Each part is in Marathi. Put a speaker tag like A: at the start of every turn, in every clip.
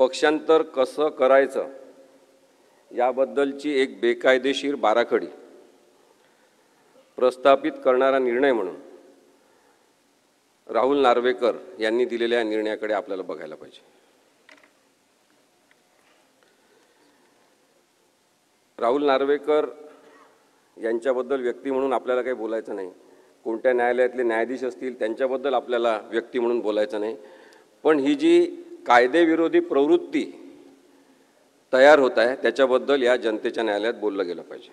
A: पक्षांतर कसं करायचं याबद्दलची एक बेकायदेशीर बाराखडी प्रस्थापित करणारा निर्णय म्हणून राहुल नार्वेकर यांनी दिलेल्या निर्णयाकडे आपल्याला बघायला पाहिजे। राहुल नार्वेकर यांच्याबद्दल व्यक्ती म्हणून आपल्याला काही बोलायचं नाही, कोणत्या न्यायालयातले न्यायाधीश असतील त्यांच्याबद्दल आपल्याला व्यक्ती म्हणून बोलायचं नाही, पण ही जी कायदेविरोधी प्रवृत्ती तयार होत आहे त्याच्याबद्दल या जनतेच्या न्यायालयात बोललं गेलं पाहिजे।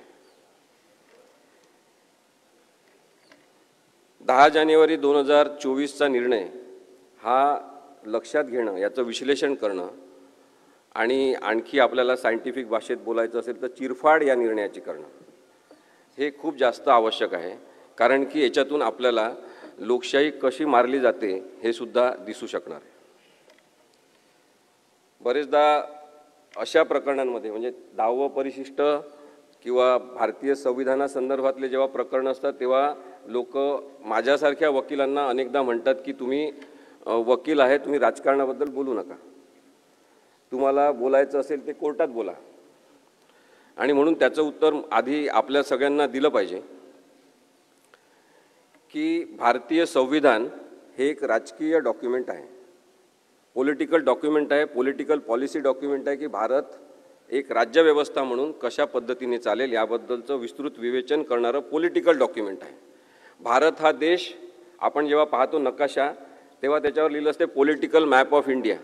A: 10 जानेवारी 2024चा निर्णय हा लक्षात घेणं, याचं विश्लेषण करणं आणि आणखी आपल्याला सायंटिफिक भाषेत बोलायचं असेल तर चिरफाड या निर्णयाची करणं हे खूप जास्त आवश्यक आहे, कारण की याच्यातून आपल्याला लोकशाही कशी मारली जाते हे सुद्धा दिसू शकणार आहे। बरेचदा अशा प्रकरणांमध्ये म्हणजे 10वे परिशिष्ट किंवा भारतीय संविधानासंदर्भातले जेव्हा प्रकरण असतात तेव्हा लोक माझ्यासारख्या वकिलांना अनेकदा म्हणतात की तुम्ही वकील आहे, तुम्ही राजकारणाबद्दल बोलू नका, तुम्हाला बोलायचं असेल ते कोर्टात बोला। आणि म्हणून त्याचं उत्तर आधी आपल्या सगळ्यांना दिलं पाहिजे की भारतीय संविधान हे एक राजकीय डॉक्युमेंट आहे, पॉलिटिकल डॉक्युमेंट आहे, पॉलिटिकल पॉलिसी डॉक्युमेंट आहे की भारत एक राज्यव्यवस्था म्हणून कशा पद्धतीने चालेल याबद्दलचं विस्तृत विवेचन करणारं पॉलिटिकल डॉक्युमेंट आहे। भारत हा देश आपण जेव्हा पाहतो नकाशा तेव्हा त्याच्यावर लिहिलं असते पॉलिटिकल मॅप ऑफ इंडिया,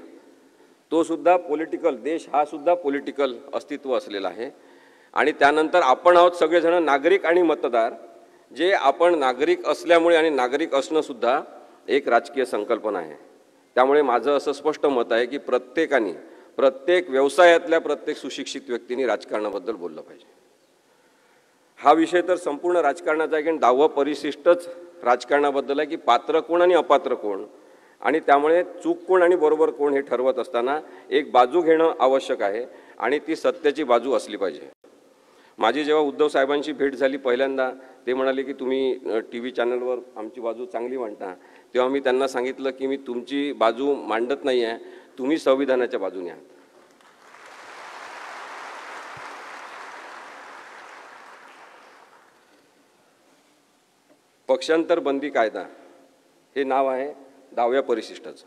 A: तो सुद्धा पॉलिटिकल देश हा सुद्धा पॉलिटिकल अस्तित्व असलेला आहे। आणि त्यानंतर आपण आहोत सगळेजण नागरिक आणि मतदार, जे आपण नागरिक असल्यामुळे आणि नागरिक असणं सुद्धा एक राजकीय संकल्पना आहे। त्यामुळे माझं असं स्पष्ट मत आहे की प्रत्येकाने प्रत्येक व्यवसायातल्या प्रत्येक सुशिक्षित व्यक्तींनी राजकारणाबद्दल बोललं पाहिजे। हा विषय तर संपूर्ण राजकारणाचा आहे की 10वं परिशिष्टच राजकारणाबद्दल आहे की पात्र कोण आणि अपात्र कोण, आणि त्यामुळे चूक कोण आणि बरोबर कोण हे ठरवत असताना एक बाजू घेणं आवश्यक आहे आणि ती सत्याची बाजू असली पाहिजे। माझी जेव्हा उद्धव साहेबांची भेट झाली पहिल्यांदा ते म्हणाले की तुम्ही टीव्ही चॅनलवर आमची बाजू चांगली मांडता, तेव्हा मी त्यांना सांगितलं की मी तुमची बाजू मांडत नाही आहे, तुम्ही संविधानाच्या बाजूने आहात। पक्षांतर बंदी कायदा हे नाव आहे 10व्या परिशिष्टाचं।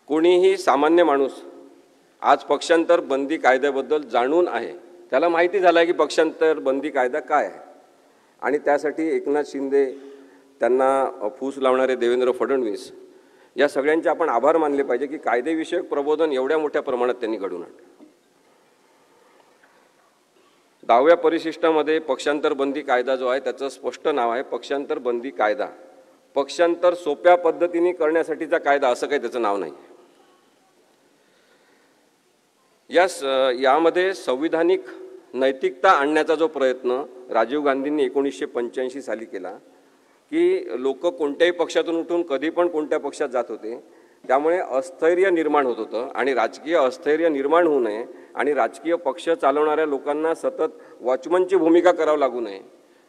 A: कोणीही सामान्य माणूस आज पक्षांतर बंदी कायद्याबद्दल जाणून आहे, त्याला माहिती झालं आहे की पक्षांतर बंदी कायदा काय आहे, आणि त्यासाठी एकनाथ शिंदे, त्यांना फूस लावणारे देवेंद्र फडणवीस या सगळ्यांचे आपण आभार मानले पाहिजे की कायदेविषयक प्रबोधन एवढ्या मोठ्या प्रमाणात त्यांनी घडवून आणलं। 10व्या परिशिष्टामध्ये पक्षांतर बंदी कायदा जो आहे त्याचं स्पष्ट नाव आहे पक्षांतर बंदी कायदा। पक्षांतर सोप्या पद्धतीने करण्यासाठीचा कायदा असं काही त्याचं नाव नाही। यामध्ये संविधानिक नैतिकता आणण्याचा जो प्रयत्न राजीव गांधींनी 1985 साली केला की लोक कोणत्याही पक्षातून उठून कधी पण कोणत्या पक्षात जात होते, त्यामुळे अस्थैर्य निर्माण होत होतं आणि राजकीय अस्थैर्य निर्माण होऊ नये आणि राजकीय पक्ष चालवणाऱ्या लोकांना सतत वॉचमनची भूमिका करावी लागू नये,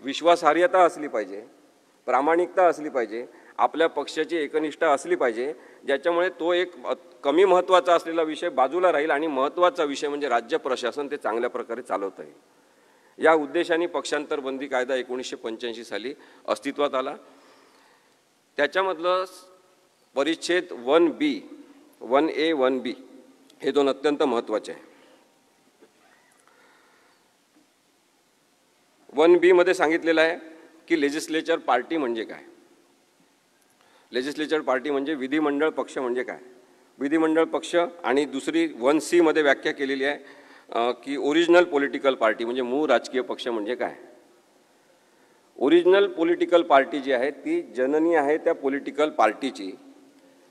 A: विश्वासार्हता असली पाहिजे, प्रामाणिकता असली पाहिजे, आपल्या पक्षाची एकनिष्ठा असली पाहिजे, ज्याच्यामुळे तो एक कमी महत्त्वाचा असलेला विषय बाजूला राहील आणि महत्त्वाचा विषय म्हणजे राज्य प्रशासन ते चांगल्या प्रकारे चालवता येईल। या उद्देशाने पक्षांतर बंदी कायदा 1985 साली अस्तित्वात आला। त्याच्यामधलं परिच्छेद 1B, 1A, 1B हे दोन अत्यंत महत्त्वाचे आहे। 1B मध्ये सांगितलेलं आहे की लेजिस्लेचर पार्टी म्हणजे काय। लेजिस्लेचर पार्टी म्हणजे विधिमंडळ पक्ष म्हणजे काय, विधिमंडळ पक्ष। आणि दुसरी 1C मध्ये व्याख्या केलेली आहे की ओरिजिनल पॉलिटिकल पार्टी म्हणजे मूळ राजकीय पक्ष म्हणजे काय। ओरिजिनल पॉलिटिकल पार्टी जी आहे ती जननी आहे त्या पॉलिटिकल पार्टीची,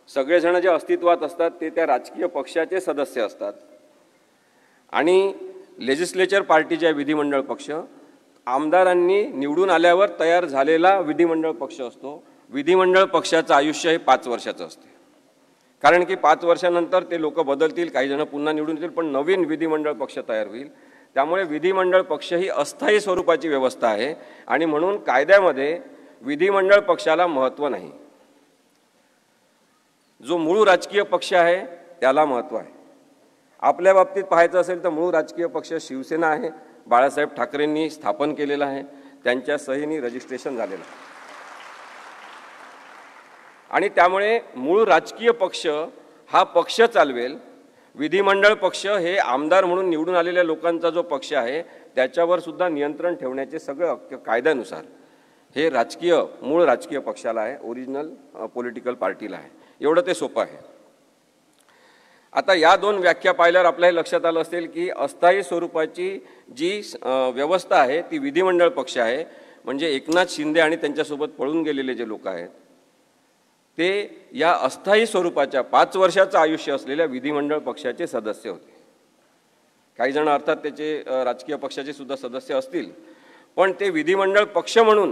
A: सगळेजण जे अस्तित्वात असतात ते त्या राजकीय पक्षाचे सदस्य असतात। आणि लेजिस्लेचर पार्टी जी आहे विधिमंडळ पक्ष आमदारांनी निवडून आल्यावर तयार झालेला विधिमंडळ पक्ष असतो। विधिमंडळ पक्षाचं आयुष्य हे 5 वर्षाचं असते, कारण की 5 वर्षानंतर ते लोक बदलतील, काही जण पुन्हा निवडून येतील, पण नवीन विधिमंडळ पक्ष तयार होईल। त्यामुळे विधिमंडळ पक्ष ही अस्थायी स्वरूपाची व्यवस्था आहे आणि म्हणून कायद्यामध्ये विधिमंडळ पक्षाला महत्त्व नाही। जो मूळ राजकीय पक्ष आहे त्याला महत्त्व आहे। आपल्या बाबतीत पाहायचं असेल तर मूळ राजकीय पक्ष शिवसेना आहे, बाळासाहेब ठाकरेंनी स्थापन केलेला आहे, त्यांच्या सहीने रजिस्ट्रेशन झालेलं आहे. आणि त्यामुळे मूळ राजकीय पक्ष हा पक्ष चालवेल. विधिमंडळ पक्ष हे आमदार म्हणून निवडून आलेल्या लोकांचा जो पक्ष आहे त्याच्यावर सुद्धा नियंत्रण ठेवण्याचे सगळं कायद्यानुसार हे मूळ राजकीय पक्षाला आहे, ओरिजिनल पॉलिटिकल पार्टीला आहे. एवढं ते सोपं आहे. आता या दोन व्याख्या पाहिल्यावर आपल्याला लक्षात आलं असेल की अस्थायी स्वरूपाची जी व्यवस्था आहे ती विधिमंडळ पक्ष आहे. म्हणजे एकनाथ शिंदे आणि त्यांच्यासोबत पळून गेलेले जे लोक आहेत ते या अस्थायी स्वरूपाच्या 5 वर्षाचं आयुष्य असलेल्या विधिमंडळ पक्षाचे सदस्य होते. काही जण अर्थात त्याचे राजकीय पक्षाचे सुद्धा सदस्य असतील, पण ते विधिमंडळ पक्ष म्हणून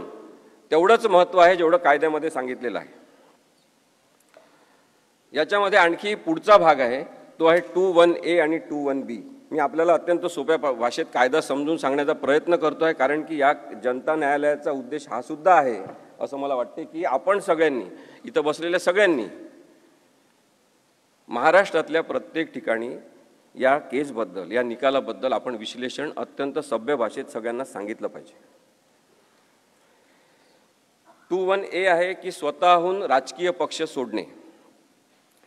A: तेवढंच महत्त्व आहे जेवढं कायद्यामध्ये सांगितलेलं आहे. याच्यामध्ये आणखी पुढचा भाग आहे, तो आहे 21A आणि 21B. मी आपल्याला अत्यंत सोप्या भाषेत कायदा समजून सांगण्याचा प्रयत्न करतो आहे, कारण की या जनता न्यायालयाचा उद्देश हा सुद्धा आहे असं मला वाटते की आपण सगळ्यांनी, इथं बसलेल्या सगळ्यांनी महाराष्ट्रातल्या प्रत्येक ठिकाणी या केसबद्दल, या निकालाबद्दल आपण विश्लेषण अत्यंत सभ्य भाषेत सगळ्यांना सांगितलं पाहिजे. 21A आहे की स्वतःहून राजकीय पक्ष सोडणे.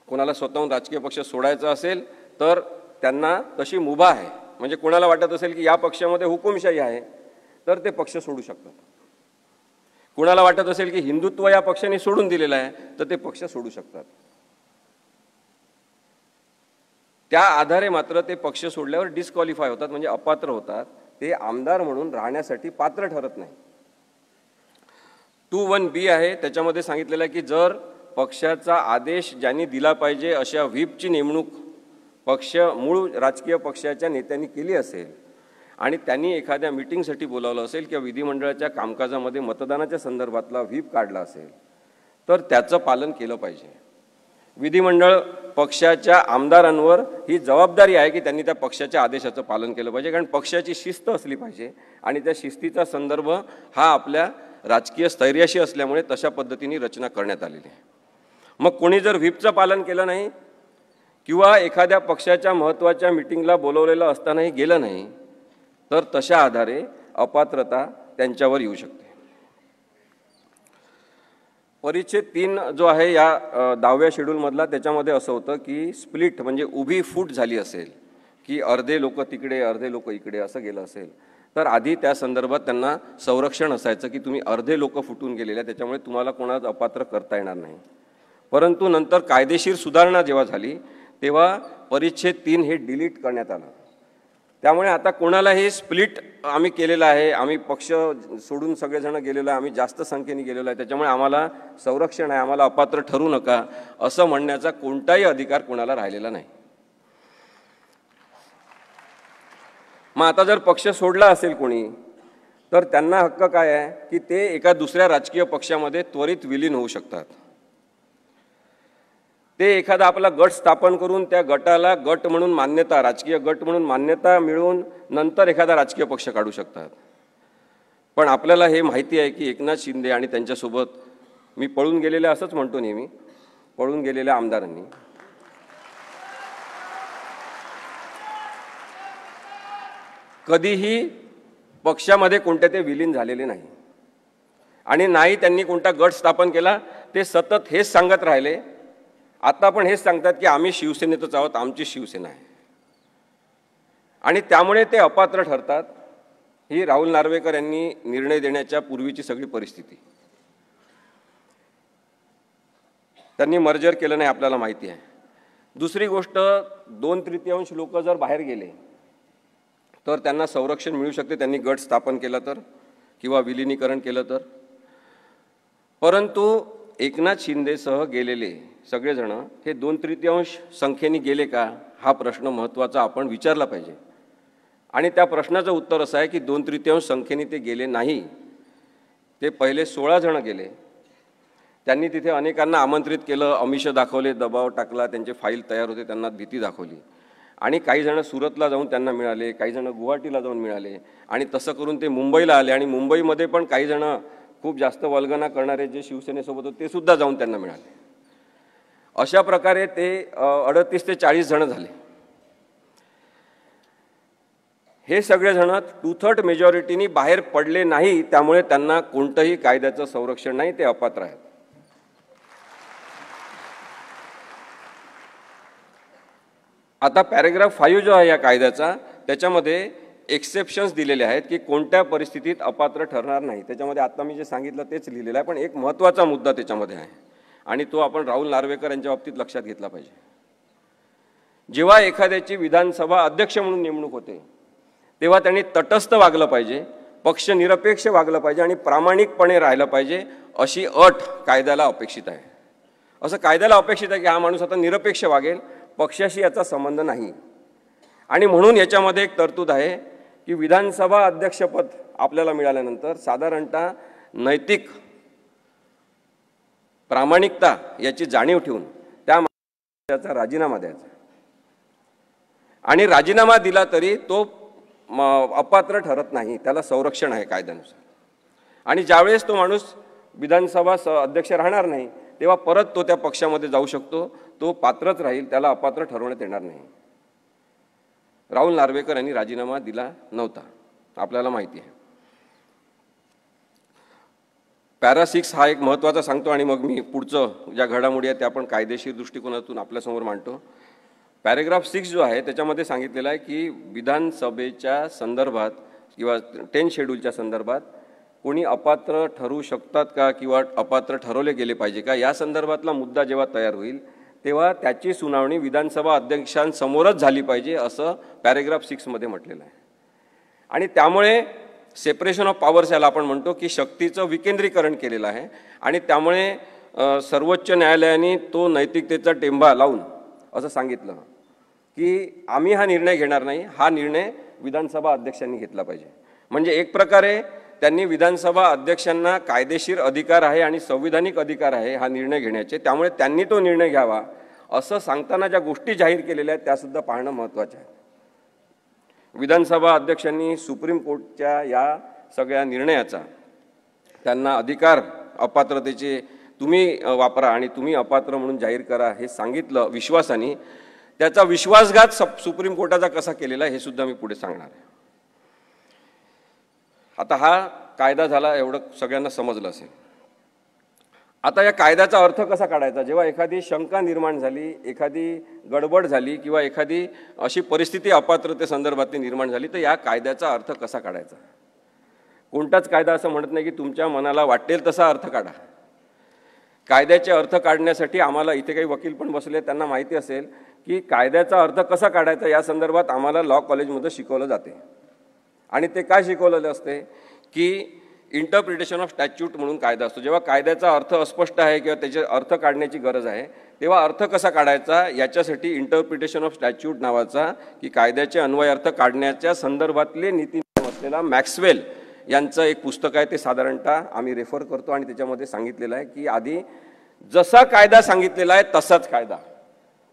A: कोणाला स्वतःहून राजकीय पक्ष सोडायचा असेल तर त्यांना तशी मुभा आहे. म्हणजे कोणाला वाटत असेल की या पक्षामध्ये हुकुमशाही आहे तर ते पक्ष सोडू शकतात. कुणाला वाटत असेल की हिंदुत्व या पक्षाने सोडून दिलेलं आहे तर ते पक्ष सोडू शकतात. त्या आधारे मात्र ते पक्ष सोडल्यावर डिस्क्वालिफाय होतात, म्हणजे अपात्र होतात. ते आमदार म्हणून राहण्यासाठी पात्र ठरत नाही. 21B आहे, त्याच्यामध्ये सांगितलेलं आहे की जर पक्षाचा आदेश ज्यांनी दिला पाहिजे अशा व्हीपची नेमणूक मूळ राजकीय पक्षाच्या नेत्यांनी केली असेल आणि त्यांनी एखाद्या मीटिंगसाठी बोलावलं असेल किंवा विधिमंडळाच्या कामकाजामध्ये मतदानाच्या संदर्भातला व्हीप काढला असेल तर त्याचं पालन केलं पाहिजे. विधिमंडळ पक्षाच्या आमदारांवर ही जबाबदारी आहे की त्यांनी त्या पक्षाच्या आदेशाचं पालन केलं पाहिजे, कारण पक्षाची शिस्त असली पाहिजे आणि त्या शिस्तीचा संदर्भ हा आपल्या राजकीय स्थैर्याशी असल्यामुळे तशा पद्धतीने रचना करण्यात आलेली आहे. मग कोणी जर व्हीपचं पालन केलं नाही किंवा एखाद्या पक्षाच्या महत्त्वाच्या मीटिंगला बोलवलेलं असतानाही गेलं नाही तर तशा आधारे अपात्रता त्यांच्यावर येऊ शकते. परिच्छेद 3 जो आहे या 10व्या शेड्यूलमधला, त्याच्यामध्ये असं होतं की स्प्लिट म्हणजे उभी फूट झाली असेल की अर्धे लोक तिकडे अर्धे लोक इकडे असं गेलं असेल तर आधी त्या संदर्भात त्यांना संरक्षण असायचं की तुम्ही अर्धे लोक फुटून गेलेले आहे, त्याच्यामुळे तुम्हाला कोणाला अपात्र करता येणार नाही. परंतु नंतर कायदेशीर सुधारणा जेव्हा झाली तेव्हा परिच्छेद 3 हे डिलीट करण्यात आलं. त्यामुळे आता कोणालाही स्प्लिट आम्ही केलेला आहे, आम्ही पक्ष सोडून सगळेजण गेलेलो आहे, आम्ही जास्त संख्येने गेलेलो आहे, त्याच्यामुळे आम्हाला संरक्षण आहे, आम्हाला अपात्र ठरू नका असं म्हणण्याचा कोणताही अधिकार कोणाला राहिलेला नाही. मग आता जर पक्ष सोडला असेल कोणी तर त्यांना हक्क काय आहे की ते एका दुसऱ्या राजकीय पक्षामध्ये त्वरित विलीन होऊ शकतात. ते एखादा आपला गट स्थापन करून त्या गटाला गट म्हणून मान्यता, राजकीय गट म्हणून मान्यता मिळवून नंतर एखादा राजकीय पक्ष काढू शकतात. पण आपल्याला हे माहिती आहे की एकनाथ शिंदे आणि त्यांच्यासोबत मी पळून गेलेले असंच म्हणतो नेहमी, पळून गेलेल्या आमदारांनी कधीही पक्षामध्ये कोणत्या ते विलीन झालेले नाही आणि नाही त्यांनी कोणता गट स्थापन केला. ते सतत हेच सांगत राहिले. आता पण हेच सांगतात की आम्ही शिवसेनेतच आहोत, आमची शिवसेना आहे, आणि त्यामुळे ते अपात्र ठरतात. ही राहुल नार्वेकर यांनी निर्णय देण्याच्या पूर्वीची सगळी परिस्थिती. त्यांनी मर्जर केलं नाही आपल्याला माहिती आहे. दुसरी गोष्ट, 2/3 लोक जर बाहेर गेले तर त्यांना संरक्षण मिळू शकते, त्यांनी गट स्थापन केला तर किंवा विलिनीकरण केलं तर. परंतु एकनाथ शिंदेसह गेलेले सगळेजण हे 2/3 संख्येने गेले का हा प्रश्न महत्त्वाचा आपण विचारला पाहिजे. आणि त्या प्रश्नाचं उत्तर असं आहे की 2/3 संख्येने ते गेले नाही. ते पहिले 16 जण गेले. त्यांनी तिथे अनेकांना आमंत्रित केलं, आमिष दाखवले, दबाव टाकला, त्यांचे फाईल तयार होते, त्यांना भीती दाखवली. आणि काही जण सुरतला जाऊन त्यांना मिळाले, काही जण गुवाहाटीला जाऊन मिळाले, आणि तसं करून ते मुंबईला आले. आणि मुंबईमध्ये पण काही जण खूप जास्त वल्गना करणारे जे शिवसेनेसोबत होते ते सुद्धा जाऊन त्यांना मिळाले. अशा प्रकारे ते 38 ते 40 जण झाले. हे सगळेजण 2/3 मेजॉरिटीनी बाहेर पडले नाही, त्यामुळे त्यांना कोणतंही कायद्याचं संरक्षण नाही, ते अपात्र आहेत. आता पॅराग्राफ 5 जो आहे या कायद्याचा, त्याच्यामध्ये एक्सेप्शन्स दिलेले आहेत की कोणत्या परिस्थितीत अपात्र ठरणार नाही. त्याच्यामध्ये आता मी जे सांगितलं तेच लिहिलेलं आहे, पण एक महत्त्वाचा मुद्दा त्याच्यामध्ये आहे आणि तो आपण राहुल नार्वेकर यांच्या बाबतीत लक्षात घेतला पाहिजे. जेव्हा एखाद्याची विधानसभा अध्यक्ष म्हणून नेमणूक होते तेव्हा त्यांनी तटस्थ वागलं पाहिजे, पक्षनिरपेक्ष वागलं पाहिजे आणि प्रामाणिकपणे राहिलं पाहिजे, अशी अट कायद्याला अपेक्षित आहे. असं कायद्याला अपेक्षित आहे की हा माणूस आता निरपेक्ष वागेल, पक्षाशी याचा संबंध नाही. आणि म्हणून याच्यामध्ये एक तरतूद आहे की विधानसभा अध्यक्षपद आपल्याला मिळाल्यानंतर साधारणतः नैतिक प्रामाणिकता याची जाणीव ठेवून त्या माणसाचा राजीनामा द्यायचा आणि राजीनामा दिला तरी तो अपात्र ठरत नाही, त्याला संरक्षण आहे कायद्यानुसार. आणि ज्यावेळेस तो माणूस विधानसभा अध्यक्ष राहणार नाही तेव्हा परत तो त्या पक्षामध्ये जाऊ शकतो, तो पात्रच राहील, त्याला अपात्र ठरवण्यात येणार नाही. राहुल नार्वेकर यांनी राजीनामा दिला नव्हता, आपल्याला माहिती आहे. पॅरा 6 हा एक महत्त्वाचा सांगतो आणि मग मी पुढचं ज्या घडामोडी आहेत त्या आपण कायदेशीर दृष्टिकोनातून आपल्यासमोर मांडतो. पॅराग्राफ 6 जो आहे त्याच्यामध्ये सांगितलेलं आहे की विधानसभेच्या संदर्भात किंवा 10 शेड्यूलच्या संदर्भात कोणी अपात्र ठरू शकतात का किंवा अपात्र ठरवले गेले पाहिजे का, या संदर्भातला मुद्दा जेव्हा तयार होईल तेव्हा त्याची सुनावणी विधानसभा अध्यक्षांसमोरच झाली पाहिजे, असं पॅराग्राफ 6 मध्ये म्हटलेलं आहे. आणि त्यामुळे सेपरेशन ऑफ पॉवर्स याला आपण म्हणतो की शक्तीचं विकेंद्रीकरण केलेलं आहे. आणि त्यामुळे सर्वोच्च न्यायालयाने तो नैतिकतेचा टेंबा लावून असं सांगितलं की आम्ही हा निर्णय घेणार नाही, हा निर्णय विधानसभा अध्यक्षांनी घेतला पाहिजे. म्हणजे एक प्रकारे त्यांनी विधानसभा अध्यक्षांना कायदेशीर अधिकार आहे आणि संविधानिक अधिकार आहे हा निर्णय घेण्याचे, त्यामुळे त्यांनी तो निर्णय घ्यावा असं सांगताना ज्या गोष्टी जाहीर केलेल्या आहेत त्यासुद्धा पाहणं महत्त्वाचं आहे. विधानसभा अध्यक्षांनी सुप्रीम कोर्टच्या या सगळ्या निर्णयाचा त्यांना अधिकार अपात्रतेचे तुम्ही वापरा आणि तुम्ही अपात्र म्हणून जाहीर करा हे सांगितलं विश्वासाने, त्याचा विश्वासघात सुप्रीम कोर्टाचा कसा केलेला हे सुद्धा मी पुढे सांगणार आहे. आता हा कायदा झाला, एवढं सगळ्यांना समजलं असेल. आता या कायद्याचा अर्थ कसा काढायचा, जेव्हा एखादी शंका निर्माण झाली, एखादी गडबड झाली किंवा एखादी अशी परिस्थिती अपात्रतेसंदर्भातली निर्माण झाली तर या कायद्याचा अर्थ कसा काढायचा. कोणताच कायदा असं म्हणत नाही की तुमच्या मनाला वाटेल तसा अर्थ काढा. कायद्याचे अर्थ काढण्यासाठी आम्हाला इथे काही वकील पण बसले, त्यांना माहिती असेल की कायद्याचा अर्थ कसा काढायचा या संदर्भात आम्हाला लॉ कॉलेजमध्ये शिकवलं जाते. आणि ते काय शिकवलेलं असते की इंटरप्रिटेशन ऑफ स्टॅच्यूट म्हणून कायदा असतो. जेव्हा कायद्याचा अर्थ अस्पष्ट आहे किंवा त्याचे अर्थ काढण्याची गरज आहे तेव्हा अर्थ कसा काढायचा याच्यासाठी इंटरप्रिटेशन ऑफ स्टॅच्यूट नावाचा की कायद्याचे अन्वय अर्थ काढण्याच्या संदर्भातले नीतिनियम असलेला मॅक्सवेल यांचं एक पुस्तक आहे, ते साधारणतः आम्ही रेफर करतो आणि त्याच्यामध्ये सांगितलेलं आहे की आधी जसा कायदा सांगितलेला आहे तसाच कायदा,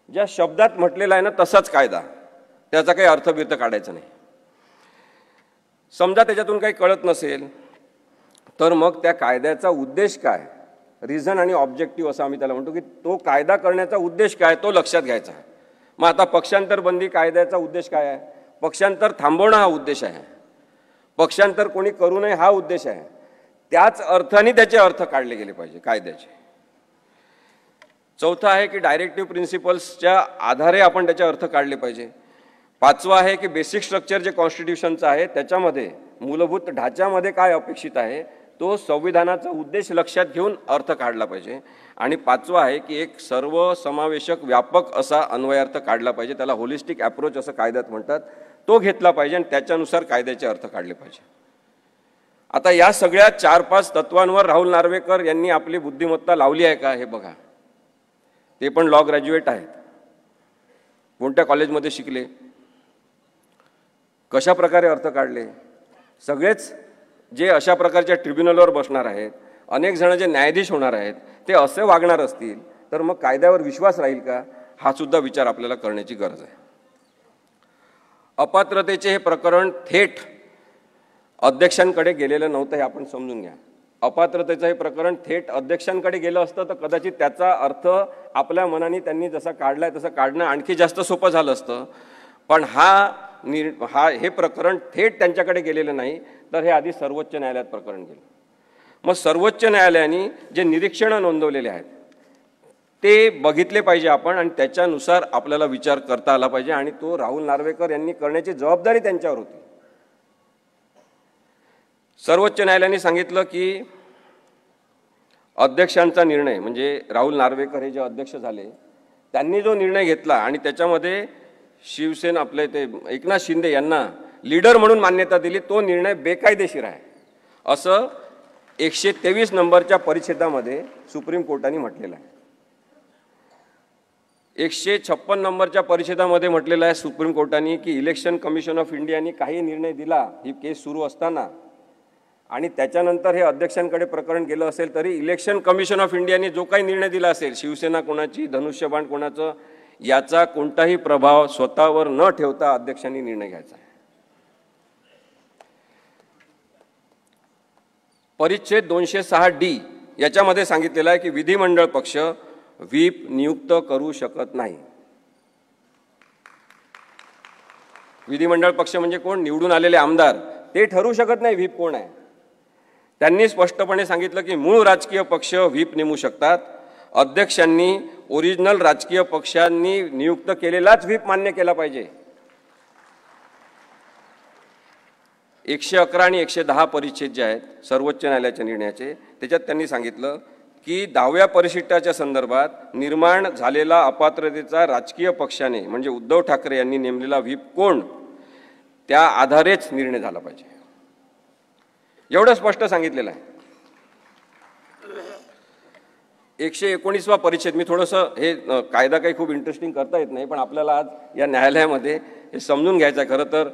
A: ज्या शब्दात म्हटलेला आहे ना तसाच कायदा, त्याचा काही अर्थबिर्थ काढायचा नाही. समजा त्याच्यातून काही कळत नसेल तर मग त्या कायद्याचा उद्देश काय, रिझन आणि ऑब्जेक्टिव्ह असं आम्ही त्याला म्हणतो की तो कायदा करण्याचा उद्देश काय तो लक्षात घ्यायचा आहे. मग आता पक्षांतर बंदी कायद्याचा उद्देश काय आहे, पक्षांतर थांबवणं हा उद्देश आहे, पक्षांतर कोणी करू नये हा उद्देश आहे. त्याच अर्थाने त्याचे अर्थ काढले गेले पाहिजे कायद्याचे. चौथा आहे की डायरेक्टिव्ह प्रिन्सिपल्सच्या आधारे आपण त्याचे अर्थ काढले पाहिजे. पाचवा आहे की बेसिक स्ट्रक्चर जे कॉन्स्टिट्यूशनचं आहे त्याच्यामध्ये मूलभूत ढाच्यामध्ये काय अपेक्षित आहे तो संविधानाचा उद्देश लक्षात घेऊन अर्थ काढला पाहिजे. आणि पाचवा आहे की एक सर्वसमावेशक व्यापक असा अन्वयार्थ काढला पाहिजे, त्याला होलिस्टिक अप्रोच असं कायद्यात म्हणतात, तो घेतला पाहिजे आणि त्याच्यानुसार कायद्याचे अर्थ काढले पाहिजे. आता या सगळ्या 4-5 तत्वांवर राहुल नार्वेकर यांनी आपली बुद्धिमत्ता लावली आहे का हे बघा. ते पण लॉ ग्रॅज्युएट आहेत, कोणत्या कॉलेजमध्ये शिकले, कशा प्रकारे अर्थ काढले. सगळेच जे अशा प्रकारच्या ट्रिब्युनलवर बसणार आहेत, अनेक जण जे न्यायाधीश होणार आहेत ते असे वागणार असतील तर मग कायद्यावर विश्वास राहील का, हा सुद्धा विचार आपल्याला करण्याची गरज आहे. अपात्रतेचे हे प्रकरण थेट अध्यक्षांकडे गेलेलं नव्हतं हे आपण समजून घ्या. अपात्रतेचं हे प्रकरण थेट अध्यक्षांकडे गेलं असतं तर कदाचित त्याचा अर्थ आपल्या मनाने त्यांनी जसा काढलाय तसं काढणं आणखी जास्त सोपं झालं असतं. पण हा हे प्रकरण थेट त्यांच्याकडे गेलेलं नाही, तर हे आधी सर्वोच्च न्यायालयात प्रकरण गेलं. मग सर्वोच्च न्यायालयाने जे निरीक्षणं नोंदवलेले आहेत ते बघितले पाहिजे आपण, आणि त्याच्यानुसार आपल्याला विचार करता आला पाहिजे, आणि तो राहुल नार्वेकर यांनी करण्याची जबाबदारी त्यांच्यावर होती. सर्वोच्च न्यायालयाने सांगितलं की अध्यक्षांचा निर्णय, म्हणजे राहुल नार्वेकर हे जे अध्यक्ष झाले त्यांनी जो निर्णय घेतला आणि त्याच्यामध्ये शिवसेना आपले ते एकनाथ शिंदे यांना लीडर म्हणून मान्यता दिली, तो निर्णय बेकायदेशीर आहे असं 123 नंबरच्या परिच्छेदामध्ये सुप्रीम कोर्टाने म्हटलेलं आहे. 156 नंबरच्या परिच्छेदामध्ये म्हटलेलं आहे सुप्रीम कोर्टाने की इलेक्शन कमिशन ऑफ इंडियाने काही निर्णय दिला ही केस सुरू असताना, आणि त्याच्यानंतर हे अध्यक्षांकडे प्रकरण गेलं असेल तरी इलेक्शन कमिशन ऑफ इंडियाने जो काही निर्णय दिला असेल, शिवसेना कोणाची, धनुष्यबाण कोणाचं, याचा कोणताही प्रभाव स्वतःवर न ठेवता अध्यक्षांनी निर्णय घ्यायचा आहे. परिच्छेद 206D याच्यामध्ये सांगितलेलं आहे की विधिमंडळ पक्ष व्हीप नियुक्त करू शकत नाही. विधिमंडळ पक्ष म्हणजे कोण? निवडून आलेले आमदार. ते ठरवू शकत नाही व्हीप कोण आहे. त्यांनी स्पष्टपणे सांगितलं की मूळ राजकीय पक्ष व्हीप नेमू शकतात. अध्यक्षांनी ओरिजिनल राजकीय पक्षांनी नियुक्त केलेलाच व्हीप मान्य केला पाहिजे. 111 आणि 110 परिच्छेद जे आहेत सर्वोच्च न्यायालयाच्या निर्णयाचे, त्याच्यात त्यांनी सांगितलं की 10व्या परिशिष्टाच्या संदर्भात निर्माण झालेला अपात्रतेचा राजकीय पक्षाने म्हणजे उद्धव ठाकरे यांनी नेमलेला व्हीप कोण, त्या आधारेच निर्णय झाला पाहिजे. एवढं स्पष्ट सांगितलेलं आहे. 119वा परिच्छेद, मी थोडंसं हे कायदा काही खूप इंटरेस्टिंग करता येत नाही, पण आपल्याला आज या न्यायालयामध्ये हे समजून घ्यायचं आहे. खरं तर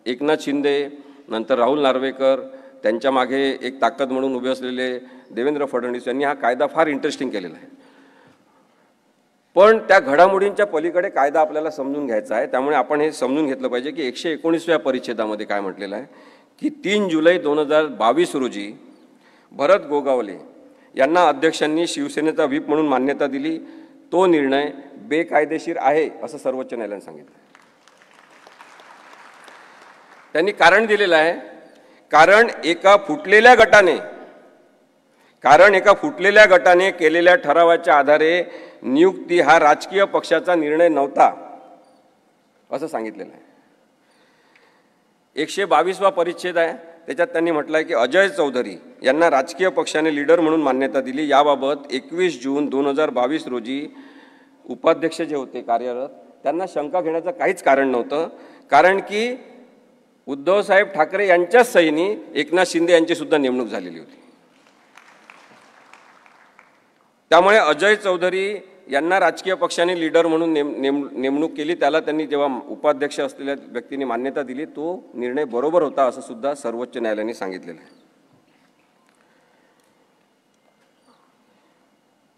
A: एकनाथ शिंदे, नंतर राहुल नार्वेकर, त्यांच्या मागे एक ताकद म्हणून उभे असलेले देवेंद्र फडणवीस यांनी हा कायदा फार इंटरेस्टिंग केलेला आहे. पण त्या घडामोडींच्या पलीकडे कायदा आपल्याला समजून घ्यायचा आहे. त्यामुळे आपण हे समजून घेतलं पाहिजे की 119व्या परिच्छेदामध्ये काय म्हटलेलं आहे की 3 जुलै 2022 रोजी भरत गोगावले यांना अध्यक्षांनी शिवसेनेचा व्हीप म्हणून मान्यता दिली. तो निर्णय बेकायदेशीर आहे असं सर्वोच्च न्यायालयाने सांगितलं. त्यांनी कारण दिलेलं आहे, कारण एका फुटलेल्या गटाने केलेल्या ठरावाच्या आधारे नियुक्ती हा राजकीय पक्षाचा निर्णय नव्हता असं सांगितलेलं आहे. 122वा परिच्छेद आहे, त्याच्यात त्यांनी म्हटलं आहे की अजय चौधरी यांना राजकीय पक्षाने लीडर म्हणून मान्यता दिली. याबाबत 21 जून 2022 रोजी उपाध्यक्ष जे होते कार्यरत त्यांना शंका घेण्याचं काहीच कारण नव्हतं, कारण की उद्धवसाहेब ठाकरे यांच्याच सहीने एकनाथ शिंदे यांची सुद्धा नेमणूक झालेली होती. त्यामुळे अजय चौधरी यांना राजकीय पक्षाने लीडर म्हणून नेमणूक केली, त्याला त्यांनी जेव्हा उपाध्यक्ष असलेल्या व्यक्तीने मान्यता दिली, तो निर्णय बरोबर होता असं सुद्धा सर्वोच्च न्यायालयाने सांगितलेलं आहे.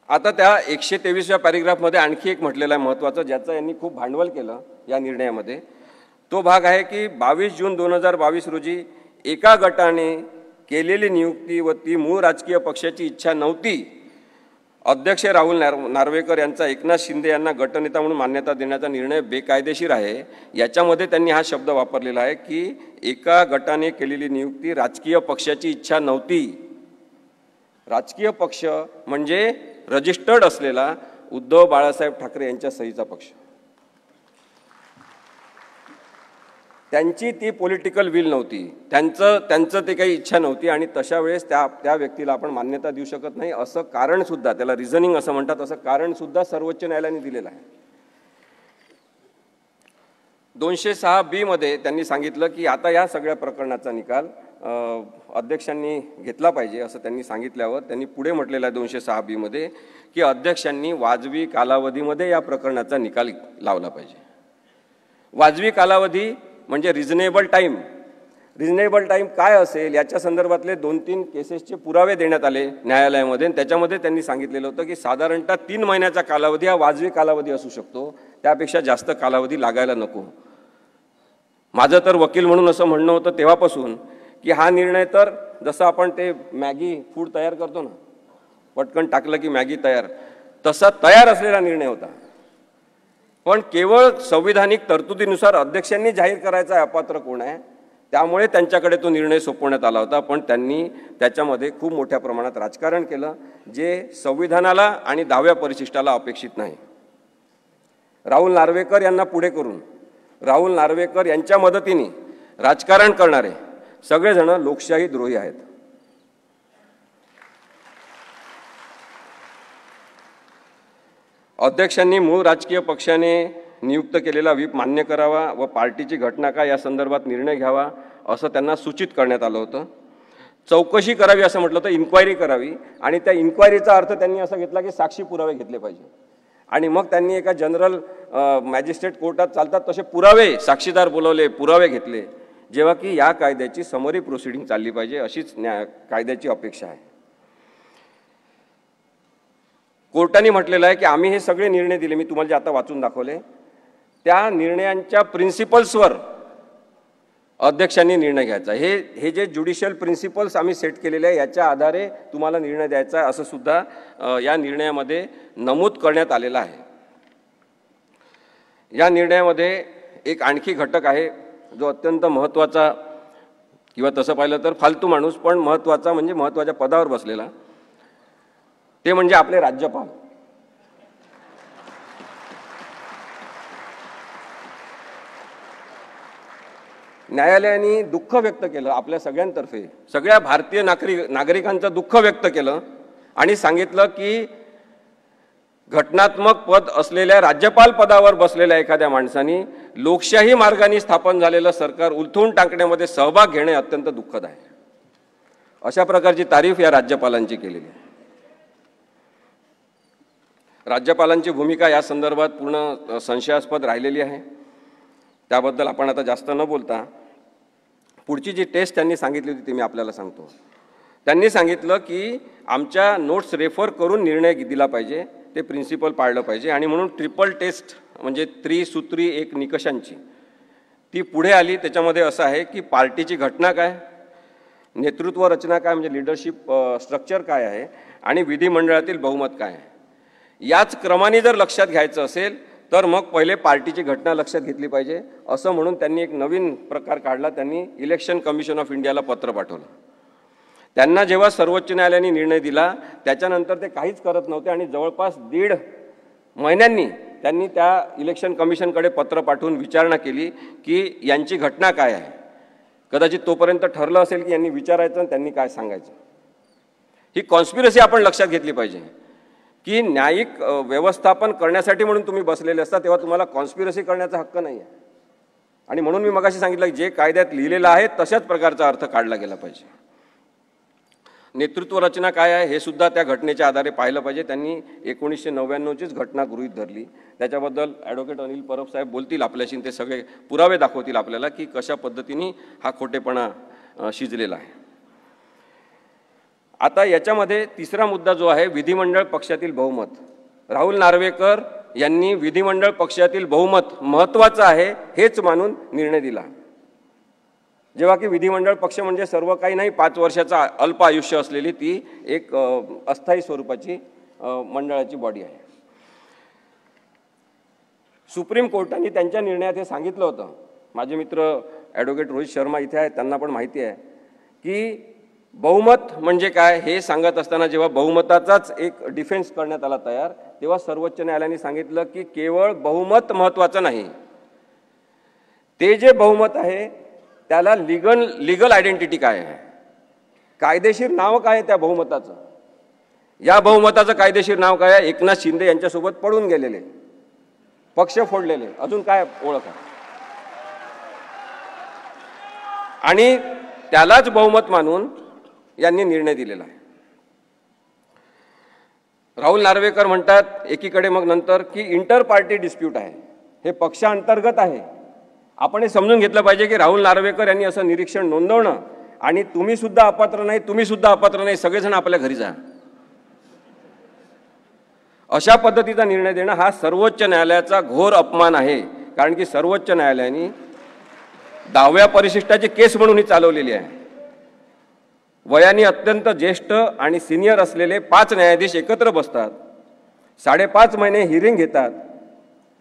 A: आता त्या 123व्या पॅरेग्राफमध्ये आणखी एक म्हटलेलं आहे महत्त्वाचं, ज्याचं यांनी खूप भांडवल केलं या निर्णयामध्ये. तो भाग आहे की 22 जून 2022 रोजी एका गटाने केलेली नियुक्ती व ती मूळ राजकीय पक्षाची इच्छा नव्हती. अध्यक्ष राहुल नार्वेकर यांचा एकनाथ शिंदे यांना गटनेता म्हणून मान्यता देण्याचा निर्णय बेकायदेशीर आहे. याच्यामध्ये त्यांनी हा शब्द वापरलेला आहे की एका गटाने केलेली नियुक्ती राजकीय पक्षाची इच्छा नव्हती. राजकीय पक्ष म्हणजे रजिस्टर्ड असलेला उद्धव बाळासाहेब ठाकरे यांच्या सहीचा पक्ष. त्यांची ती पॉलिटिकल विल नव्हती, त्यांचं ते काही इच्छा नव्हती, आणि तशा वेळेस त्या व्यक्तीला आपण मान्यता देऊ शकत नाही असं कारण सुद्धा, त्याला रिझनिंग असं म्हणतात, असं कारण सुद्धा सर्वोच्च न्यायालयाने दिलेलं आहे. 206B मध्ये त्यांनी सांगितलं की आता या सगळ्या प्रकरणाचा निकाल अध्यक्षांनी घेतला पाहिजे असं त्यांनी सांगितल्यावर त्यांनी पुढे म्हटलेलं आहे 206B मध्ये की अध्यक्षांनी वाजवी कालावधीमध्ये या प्रकरणाचा निकाल लावला पाहिजे. वाजवी कालावधी म्हणजे रिझनेबल टाईम काय असेल याच्या संदर्भातले 2-3 केसेसचे पुरावे देण्यात आले न्यायालयामध्ये. त्याच्यामध्ये त्यांनी सांगितलेलं होतं की साधारणतः 3 महिन्याचा कालावधी हा वाजवी कालावधी असू शकतो, त्यापेक्षा जास्त कालावधी लागायला नको. माझं तर वकील म्हणून असं म्हणणं होतं तेव्हापासून की हा निर्णय तर जसं आपण ते मॅगी फूड तयार करतो ना, पटकन टाकलं की मॅगी तयार, तसा तयार असलेला निर्णय होता. पण केवळ संविधानिक तरतुदीनुसार अध्यक्षांनी जाहीर करायचा अपात्र कोण आहे, त्यामुळे त्यांच्याकडे तो निर्णय सोपवण्यात आला होता. पण त्यांनी त्याच्यामध्ये खूप मोठ्या प्रमाणात राजकारण केलं, जे संविधानाला आणि 10व्या परिशिष्टाला अपेक्षित नाही. राहुल नार्वेकर यांना पुढे करून राहुल नार्वेकर यांच्या मदतीने राजकारण करणारे सगळेजण लोकशाही द्रोही आहेत. अध्यक्षांनी मूळ राजकीय पक्षाने नियुक्त केलेला व्हीप मान्य करावा व पार्टीची घटना काय या संदर्भात निर्णय घ्यावा असं त्यांना सूचित करण्यात आलं होतं. चौकशी करावी असं म्हटलं तर इन्क्वायरी करावी, आणि त्या इन्क्वायरीचा अर्थ त्यांनी असा घेतला की साक्षी पुरावे घेतले पाहिजे. आणि मग त्यांनी एका जनरल मॅजिस्ट्रेट कोर्टात चालतात तसे पुरावे, साक्षीदार बोलवले, पुरावे घेतले, जेव्हा की या कायद्याची समरी प्रोसिडिंग चालली पाहिजे अशीच कायद्याची अपेक्षा आहे. कोर्टाने म्हटलेलं आहे की आम्ही हे सगळे निर्णय दिले, मी तुम्हाला जे आता वाचून दाखवले, त्या निर्णयांच्या प्रिन्सिपल्सवर अध्यक्षांनी निर्णय घ्यायचा. हे जे ज्युडिशियल प्रिन्सिपल्स आम्ही सेट केलेले आहे याच्या आधारे तुम्हाला निर्णय द्यायचा आहे असं सुद्धा या निर्णयामध्ये नमूद करण्यात आलेलं आहे. या निर्णयामध्ये एक आणखी घटक आहे जो अत्यंत महत्त्वाचा, किंवा तसं पाहिलं तर फालतू माणूस पण महत्त्वाचा, म्हणजे महत्त्वाच्या पदावर बसलेला, ते म्हणजे आपले राज्यपाल. न्यायालयाने दुःख व्यक्त केलं आपल्या सगळ्यांतर्फे, सगळ्या भारतीय नागरिकांचं दुःख व्यक्त केलं आणि सांगितलं की घटनात्मक पद असलेल्या राज्यपाल पदावर बसलेल्या एखाद्या माणसाने लोकशाही मार्गाने स्थापन झालेलं सरकार उलथवून टाकण्यामध्ये सहभाग घेणे अत्यंत दुःखद आहे. अशा प्रकारची तारीफ या राज्यपालांची केलेली आहे. राज्यपालांची भूमिका या संदर्भात पूर्ण संशयास्पद राहिलेली आहे. त्याबद्दल आपण आता जास्त न बोलता पुढची जी टेस्ट त्यांनी सांगितली होती ती मी आपल्याला सांगतो. त्यांनी सांगितलं की आमच्या नोट्स रेफर करून निर्णय दिला पाहिजे, ते प्रिन्सिपल पाळलं पाहिजे, आणि म्हणून ट्रिपल टेस्ट म्हणजे त्रिसूत्री एक निकषांची ती पुढे आली. त्याच्यामध्ये असं आहे की पार्टीची घटना काय, नेतृत्व रचना काय म्हणजे लिडरशिप स्ट्रक्चर काय आहे, आणि विधिमंडळातील बहुमत काय आहे. याच क्रमाने जर लक्षात घ्यायचं असेल तर मग पहिले पार्टीची घटना लक्षात घेतली पाहिजे असं म्हणून त्यांनी एक नवीन प्रकार काढला. त्यांनी इलेक्शन कमिशन ऑफ इंडियाला पत्र पाठवलं. त्यांना जेव्हा सर्वोच्च न्यायालयाने निर्णय दिला त्याच्यानंतर ते काहीच करत नव्हते आणि जवळपास 1.5 महिन्यांनी त्यांनी त्या इलेक्शन कमिशनकडे पत्र पाठवून विचारणा केली की यांची घटना काय आहे. कदाचित तोपर्यंत ठरलं असेल की यांनी विचारायचं आणि त्यांनी काय सांगायचं. ही कॉन्स्पिरसी आपण लक्षात घेतली पाहिजे की न्यायिक व्यवस्थापन करण्यासाठी म्हणून तुम्ही बसलेले असता तेव्हा तुम्हाला कॉन्स्पिरसी करण्याचा हक्क नाही आहे. आणि म्हणून मी मगाशी सांगितलं की जे कायद्यात लिहिलेलं आहे तशाच प्रकारचा अर्थ काढला गेला पाहिजे. नेतृत्व रचना काय आहे हे सुद्धा त्या घटनेच्या आधारे पाहिलं पाहिजे. त्यांनी 1999चीच घटना गृहीत धरली. त्याच्याबद्दल ॲडव्होकेट अनिल परब साहेब बोलतील आपल्याशी, ते सगळे पुरावे दाखवतील आपल्याला की कशा पद्धतीने हा खोटेपणा शिजलेला आहे. आता याच्यामध्ये तिसरा मुद्दा जो आहे विधिमंडळ पक्षातील बहुमत. राहुल नार्वेकर यांनी विधिमंडळ पक्षातील बहुमत महत्त्वाचं आहे हेच मानून निर्णय दिला. जेव्हा की विधिमंडळ पक्ष म्हणजे सर्व काही नाही, 5 वर्षाचा अल्प आयुष्य असलेली ती एक अस्थायी स्वरूपाची मंडळाची बॉडी आहे. सुप्रीम कोर्टाने त्यांच्या निर्णयात हे सांगितलं होतं. माझे मित्र ॲडव्होकेट रोहित शर्मा इथे आहेत, त्यांना पण माहिती आहे की बहुमत म्हणजे काय हे सांगत असताना जेव्हा बहुमताचाच एक डिफेन्स करण्यात आला तयार, तेव्हा सर्वोच्च न्यायालयाने सांगितलं की केवळ बहुमत महत्त्वाचं नाही, ते जे बहुमत आहे त्याला लीगल आयडेंटिटी काय आहे, कायदेशीर नाव काय आहे त्या बहुमताचं. या बहुमताचं कायदेशीर नाव काय आहे? एकनाथ शिंदे यांच्यासोबत पडून गेलेले, पक्ष फोडलेले, अजून काय ओळख आहे. आणि त्यालाच बहुमत मानून यांनी निर्णय दिलेला आहे. राहुल नार्वेकर म्हणतात एकीकडे मग नंतर की इंटर पार्टी डिस्प्यूट आहे, हे पक्षांतर्गत आहे. आपण हे समजून घेतलं पाहिजे की राहुल नार्वेकर यांनी असं निरीक्षण नोंदवणं आणि तुम्ही सुद्धा अपात्र नाही, तुम्ही सुद्धा अपात्र नाही, सगळेजण आपल्या घरी जा, अशा पद्धतीचा निर्णय देणं हा सर्वोच्च न्यायालयाचा घोर अपमान आहे. कारण की सर्वोच्च न्यायालयाने 10व्या परिशिष्टाची केस म्हणून ही चालवलेली आहे. वयाने अत्यंत ज्येष्ठ आणि सिनियर असलेले 5 न्यायाधीश एकत्र बसतात, 5.5 महिने हिअरिंग घेतात,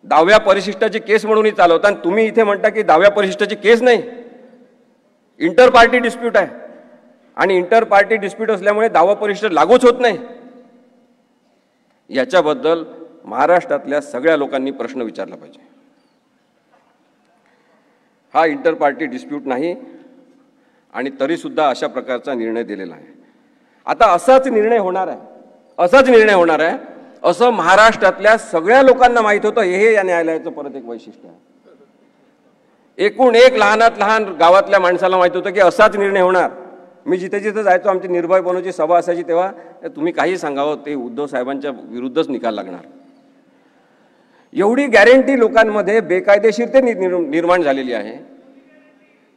A: दहाव्या परिशिष्टाची केस म्हणूनही चालवता आणि तुम्ही इथे म्हणता की दहाव्या परिशिष्टाची केस नाही, इंटर पार्टी डिस्प्यूट आहे आणि इंटर पार्टी डिस्प्यूट असल्यामुळे 10वा परिशिष्ट लागूच होत नाही. याच्याबद्दल महाराष्ट्रातल्या सगळ्या लोकांनी प्रश्न विचारला पाहिजे. हा इंटर पार्टी डिस्प्यूट नाही आणि तरीसुद्धा अशा प्रकारचा निर्णय दिलेला आहे. आता असाच निर्णय होणार आहे असं महाराष्ट्रातल्या सगळ्या लोकांना माहीत होतं. हे या न्यायालयाचं परत एक वैशिष्ट्य आहे. एकूण एक लहानात लहान गावातल्या माणसाला माहीत होतं की असाच निर्णय होणार. मी जिथे जिथे जायचो, आमची निर्भय बनवची सभा असायची, तेव्हा तुम्ही काही सांगावं ते उद्धव साहेबांच्या विरुद्धच निकाल लागणार. एवढी गॅरंटी लोकांमध्ये बेकायदेशीरते निर्माण झालेली आहे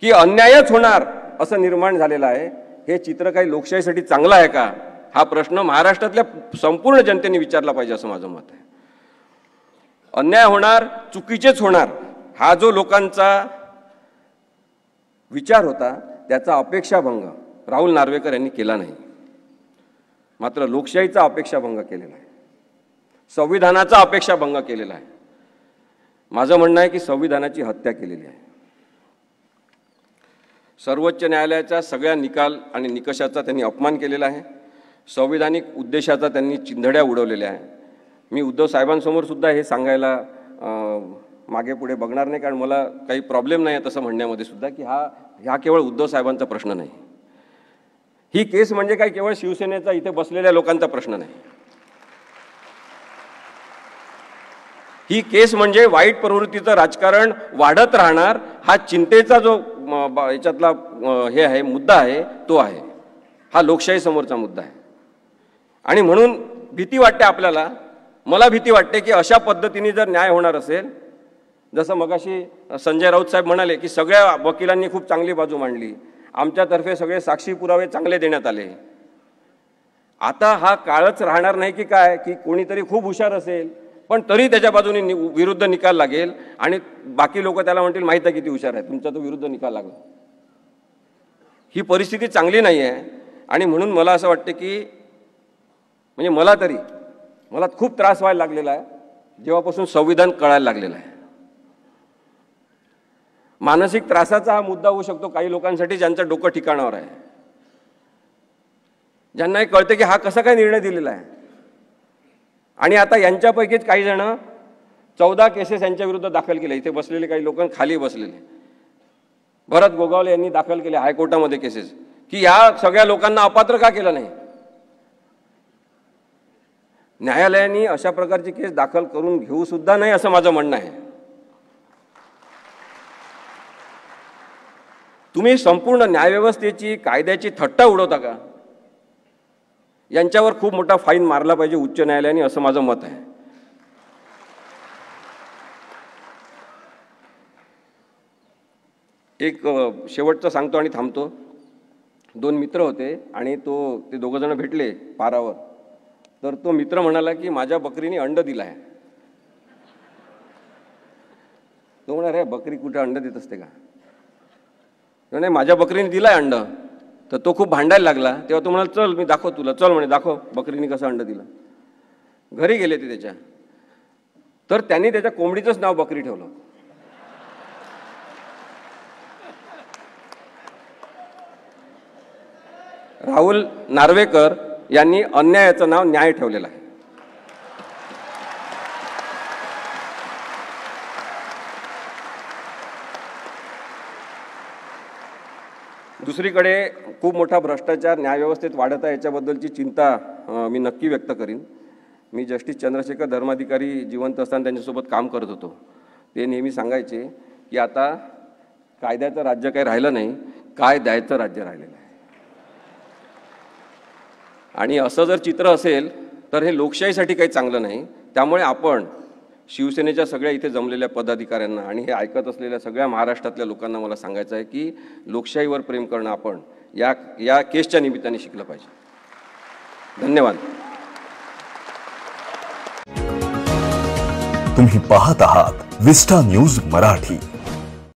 A: की अन्यायच होणार असं निर्माण झालेलं आहे. हे चित्र काही लोकशाहीसाठी चांगलं आहे का, हा प्रश्न महाराष्ट्रातल्या संपूर्ण जनतेने विचारला पाहिजे असं माझं मत आहे. अन्याय होणार, चुकीचेच होणार, हा जो लोकांचा विचार होता त्याचा अपेक्षाभंग राहुल नार्वेकर यांनी केला नाही. मात्र लोकशाहीचा अपेक्षाभंग केलेला आहे, संविधानाचा अपेक्षाभंग केलेला आहे. माझं म्हणणं आहे की संविधानाची हत्या केलेली आहे. सर्वोच्च न्यायालयाच्या सगळ्या निकाल आणि निकषाचा त्यांनी अपमान केलेला आहे. संविधानिक उद्देशाचा त्यांनी चिंधड्या उडवलेल्या आहे. मी उद्धव साहेबांसमोर सुद्धा हे सांगायला मागे पुढे बघणार नाही, कारण मला काही प्रॉब्लेम नाही आहे तसं म्हणण्यामध्ये सुद्धा की हा केवळ उद्धव साहेबांचा प्रश्न नाही. ही केस म्हणजे काय केवळ शिवसेनेचा इथे बसलेल्या लोकांचा प्रश्न नाही. ही केस म्हणजे वाईट प्रवृत्तीचं राजकारण वाढत राहणार हा चिंतेचा जो याच्यातला हे आहे मुद्दा आहे तो आहे. हा लोकशाही समोरचा मुद्दा आहे. आणि म्हणून भीती वाटते आपल्याला, मला भीती वाटते की अशा पद्धतीने जर न्याय होणार असेल, जसं मगाशी संजय राऊत साहेब म्हणाले की सगळ्या वकिलांनी खूप चांगली बाजू मांडली, आमच्यातर्फे सगळे साक्षी पुरावे चांगले देण्यात आले. आता हा काळच राहणार नाही की काय की कोणीतरी खूप हुशार असेल पण तरी त्याच्या बाजूने विरुद्ध निकाल लागेल आणि बाकी लोक त्याला म्हणतील माहीत आहे किती हुशार आहे, तुमचा तो विरुद्ध निकाल लागला. ही परिस्थिती चांगली नाही आहे. आणि म्हणून मला असं वाटतं की म्हणजे मला खूप त्रास व्हायला लागलेला आहे जेव्हापासून संविधान कळायला लागलेलं आहे. मानसिक त्रासाचा हा मुद्दा होऊ शकतो काही लोकांसाठी ज्यांचं डोकं ठिकाणावर आहे, ज्यांना हे कळतं की हा कसा काय निर्णय दिलेला आहे. आणि आता यांच्यापैकीच काही जण 14 केसेस यांच्या विरुद्ध दाखल केले. इथे बसलेले काही लोक खाली बसलेले भरत गोगावले यांनी दाखल केले हायकोर्टामध्ये केसेस की या सगळ्या लोकांना अपात्र का केलं नाही. न्यायालयाने अशा प्रकारची केस दाखल करून घेऊ सुद्धा नाही असं माझं म्हणणं आहे. तुम्ही संपूर्ण न्यायव्यवस्थेची कायद्याची थट्टा उडवता का. यांच्यावर खूप मोठा फाईन मारला पाहिजे उच्च न्यायालयाने असं माझं मत आहे. एक शेवटचं सांगतो आणि थांबतो. 2 मित्र होते आणि ते दोघं जण भेटले पारावर. तर तो मित्र म्हणाला की माझ्या बकरीने अंड दिलं आहे. तो म्हणा रे बकरी कुठे अंड देत असते का. नाही माझ्या बकरीने दिलाय अंड. तर तो खूप भांडायला लागला. तेव्हा तो म्हणाला चल मी दाखव तुला. चल म्हणे दाखव बकरीने कसं अंड दिलं. घरी गेले ते त्याच्या. तर त्यांनी त्याच्या कोंबडीचंच नाव बकरी ठेवलं. राहुल नार्वेकर यांनी अन्यायाचं नाव न्याय ठेवलेलं आहे. दुसरीकडे खूप मोठा भ्रष्टाचार न्यायव्यवस्थेत वाढत आहे याच्याबद्दलची चिंता मी नक्की व्यक्त करीन. मी जस्टिस चंद्रशेखर धर्माधिकारी जिवंत असताना त्यांच्यासोबत काम करत होतो. ते नेहमी सांगायचे की आता कायद्याचं राज्य काही राहिलं नाही, काय द्यायचं राज्य राहिलेलं आहे. आणि असं जर चित्र असेल तर हे लोकशाहीसाठी काही चांगलं नाही. त्यामुळे आपण शिवसेनेच्या सगळ्या इथे जमलेल्या पदाधिकाऱ्यांना आणि हे ऐकत असलेल्या सगळ्या महाराष्ट्रातल्या लोकांना मला सांगायचं आहे की लोकशाहीवर प्रेम करणं आपण या केसच्या निमित्ताने शिकलं पाहिजे. धन्यवाद.
B: तुम्ही पाहत आहात विस्टा न्यूज मराठी.